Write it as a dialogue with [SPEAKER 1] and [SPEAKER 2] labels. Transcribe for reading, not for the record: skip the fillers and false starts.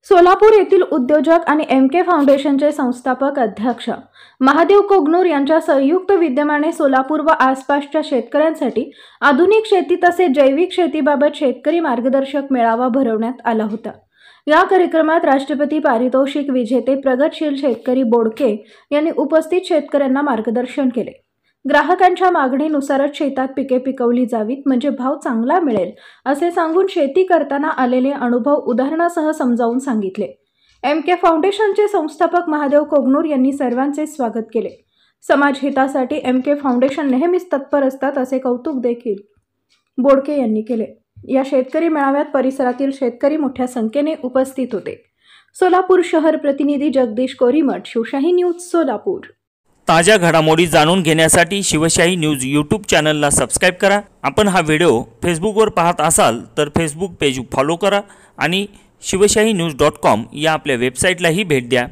[SPEAKER 1] सोलापूर येथील उद्योजक आणि MK फाउंडेशनचे संस्थापक अध्यक्ष महादेव कोगनूर यांच्या संयुक्त विद्यमाने सोलापूर व आसपासच्या शेतकऱ्यांसाठी आधुनिक शेती तसेच जैविक शेतीबाबत शेतकरी मार्गदर्शक मेळावा भरवण्यात आला होता। या कार्यक्रमात राष्ट्रपती पारितोषिक विजेते प्रगतशील शेतकरी बोडके यांनी उपस्थित शेतकऱ्यांना मार्गदर्शन केले। ग्राहकांच्या मागणीनुसारच शेतात पिके पिकवली जावीत म्हणजे भाव चांगला मिळेल असे सांगून शेती करताना आलेले अनुभव उदाहरणासह समजावून सांगितले। MK फाउंडेशनचे संस्थापक महादेव कोगनूर यांनी सर्वांचे स्वागत केले। समाज हितासाठी MK फाउंडेशन नेहमीच तत्पर असतात असे कौतुक देखील बोडके यांनी केले। या शेतकरी मेळाव्यात परिसरातील शेतकरी मोठ्या संख्येने उपस्थित होते। सोलापूर शहर प्रतिनिधी जगदीश कोरीमठ, शिवशाही न्यूज, सोलापूर।
[SPEAKER 2] ताज्या घडामोडी जाणून घेण्यासाठी शिवशाही न्यूज यूट्यूब चॅनलला सबस्क्राइब करा। आपण हा व्हिडिओ फेसबुकवर पाहत असाल तर फेसबुक पेज फॉलो करा आणि शिवशाही न्यूज.com या आपल्या वेबसाईटलाही भेट द्या।